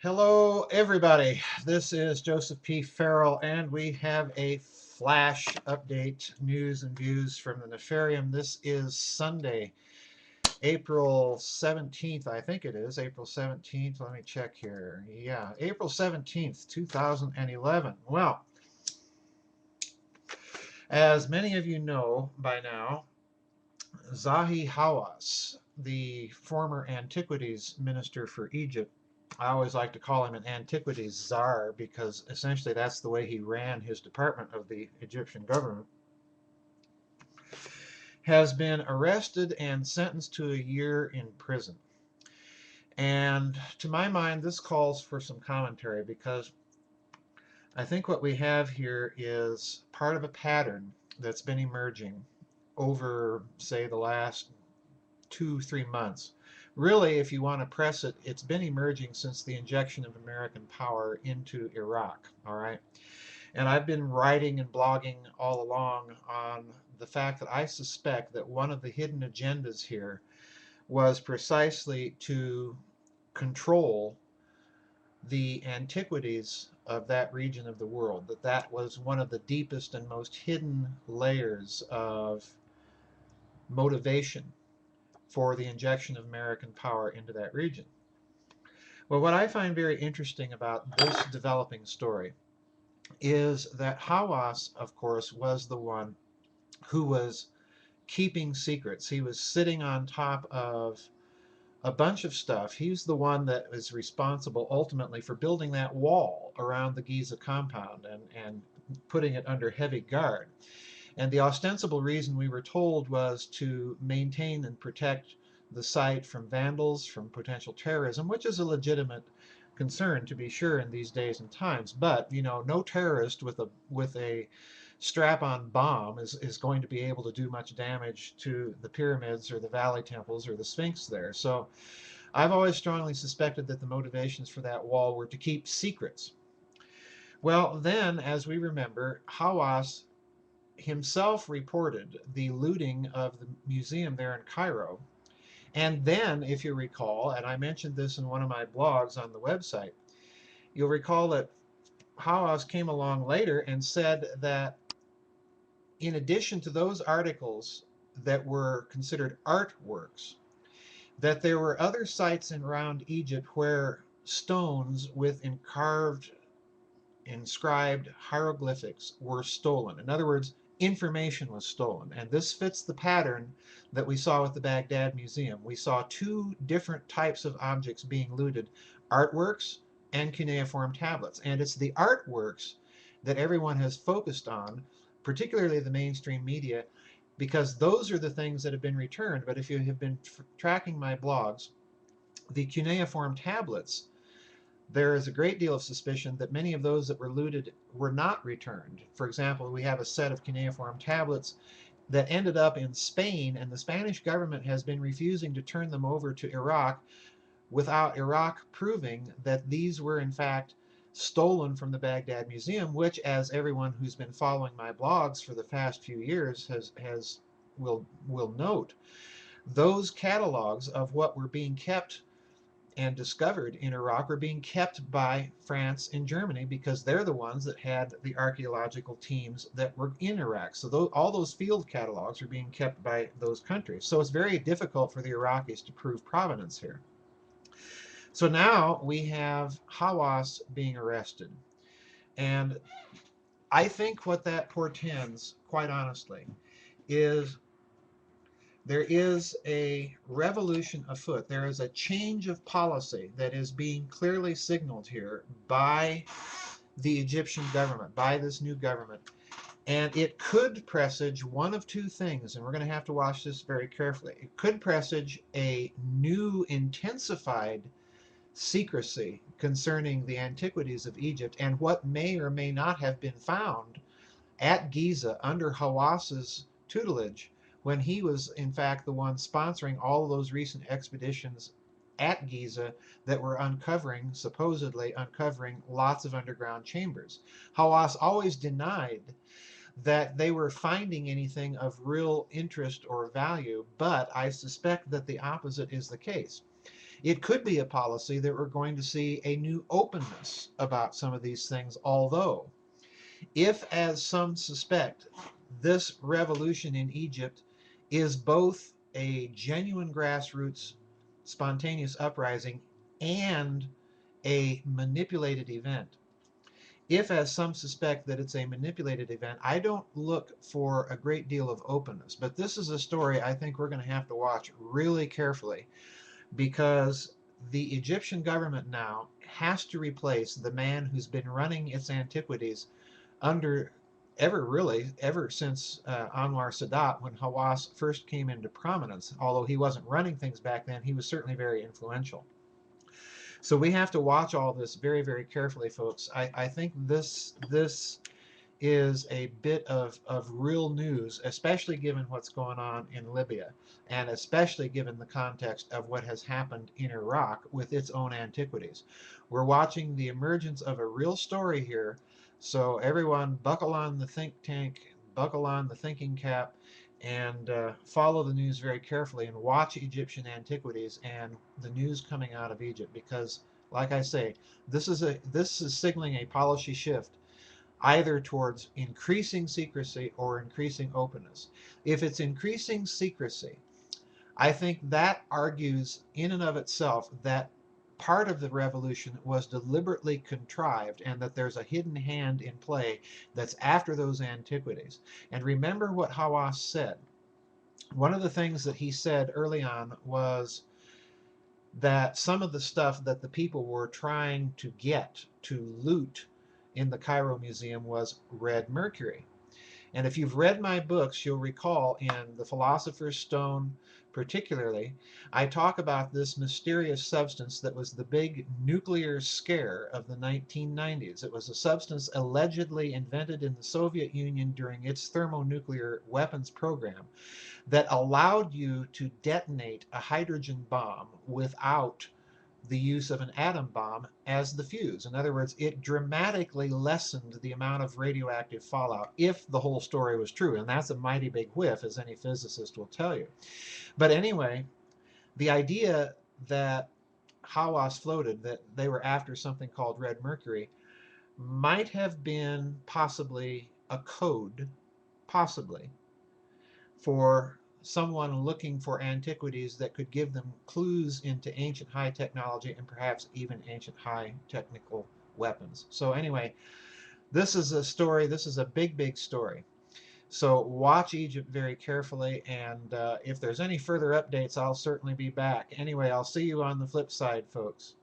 Hello, everybody. This is Joseph P. Farrell, and we have a flash update, news and views from the Nefarium. This is Sunday, April 17th, I think it is, April 17th. Let me check here. Yeah, April 17th, 2011. Well, as many of you know by now, Zahi Hawass, the former Antiquities Minister for Egypt, I always like to call him an antiquities czar because essentially that's the way he ran his department of the Egyptian government, has been arrested and sentenced to a year in prison. And to my mind, this calls for some commentary because I think what we have here is part of a pattern that's been emerging over, say, the last 2, 3 months. Really, if you want to press it, it's been emerging since the injection of American power into Iraq, all right? And I've been writing and blogging all along on the fact that I suspect that one of the hidden agendas here was precisely to control the antiquities of that region of the world, that that was one of the deepest and most hidden layers of motivation for the injection of American power into that region. Well, what I find very interesting about this developing story is that Hawass, of course, was the one who was keeping secrets. He was sitting on top of a bunch of stuff. He's the one that is responsible ultimately for building that wall around the Giza compound and putting it under heavy guard. And the ostensible reason, we were told, was to maintain and protect the site from vandals, from potential terrorism, which is a legitimate concern, to be sure, in these days and times. But, you know, no terrorist with a strap-on bomb is going to be able to do much damage to the pyramids or the valley temples or the Sphinx there. So I've always strongly suspected that the motivations for that wall were to keep secrets. Well, then, as we remember, Hawass himself reported the looting of the museum there in Cairo. And then, if you recall, and I mentioned this in one of my blogs on the website, you'll recall that Hawass came along later and said that in addition to those articles that were considered artworks, that there were other sites around Egypt where stones with carved, inscribed hieroglyphics were stolen. In other words, information was stolen. And this fits the pattern that we saw with the Baghdad Museum. We saw two different types of objects being looted: artworks and cuneiform tablets. And it's the artworks that everyone has focused on, particularly the mainstream media, because those are the things that have been returned. But if you have been tracking my blogs, the cuneiform tablets, there is a great deal of suspicion that many of those that were looted were not returned. For example, we have a set of cuneiform tablets that ended up in Spain, and the Spanish government has been refusing to turn them over to Iraq without Iraq proving that these were in fact stolen from the Baghdad Museum, which, as everyone who's been following my blogs for the past few years will note, those catalogs of what were being kept and discovered in Iraq are being kept by France and Germany because they're the ones that had the archaeological teams that were in Iraq. So all those field catalogs are being kept by those countries. So it's very difficult for the Iraqis to prove provenance here. So now we have Hawass being arrested. And I think what that portends, quite honestly, is there is a revolution afoot. There is a change of policy that is being clearly signaled here by the Egyptian government, by this new government. And it could presage one of two things, and we're going to have to watch this very carefully. It could presage a new intensified secrecy concerning the antiquities of Egypt and what may or may not have been found at Giza under Hawass's tutelage, when he was in fact the one sponsoring all of those recent expeditions at Giza that were supposedly uncovering lots of underground chambers. Hawass always denied that they were finding anything of real interest or value, but I suspect that the opposite is the case. It could be a policy that we're going to see a new openness about some of these things, although, if, as some suspect, this revolution in Egypt is both a genuine grassroots spontaneous uprising and a manipulated event, if, as some suspect, that it's a manipulated event, I don't look for a great deal of openness. But this is a story I think we're going to have to watch really carefully, because the Egyptian government now has to replace the man who's been running its antiquities under ever since Anwar Sadat, when Hawass first came into prominence. Although he wasn't running things back then, he was certainly very influential. So we have to watch all this very, very carefully, folks. I think this is a bit of real news, especially given what's going on in Libya, and especially given the context of what has happened in Iraq with its own antiquities. We're watching the emergence of a real story here, so everyone buckle on the think tank, buckle on the thinking cap, and follow the news very carefully and watch Egyptian antiquities and the news coming out of Egypt, because, like I say, this is signaling a policy shift either towards increasing secrecy or increasing openness. If it's increasing secrecy, I think that argues in and of itself that part of the revolution was deliberately contrived and that there's a hidden hand in play that's after those antiquities. And remember what Hawass said. One of the things that he said early on was that some of the stuff that the people were trying to get to loot in the Cairo Museum was red mercury. And if you've read my books, you'll recall in The Philosopher's Stone, particularly, I talk about this mysterious substance that was the big nuclear scare of the 1990s. It was a substance allegedly invented in the Soviet Union during its thermonuclear weapons program that allowed you to detonate a hydrogen bomb without the use of an atom bomb as the fuse. In other words, it dramatically lessened the amount of radioactive fallout if the whole story was true. And that's a mighty big whiff, as any physicist will tell you. But anyway, the idea that Hawass floated, that they were after something called red mercury, might have been possibly a code, possibly, for someone looking for antiquities that could give them clues into ancient high technology and perhaps even ancient high technical weapons. So anyway, this is a story, this is a big, big story. So watch Egypt very carefully, and if there's any further updates, I'll certainly be back. Anyway, I'll see you on the flip side, folks.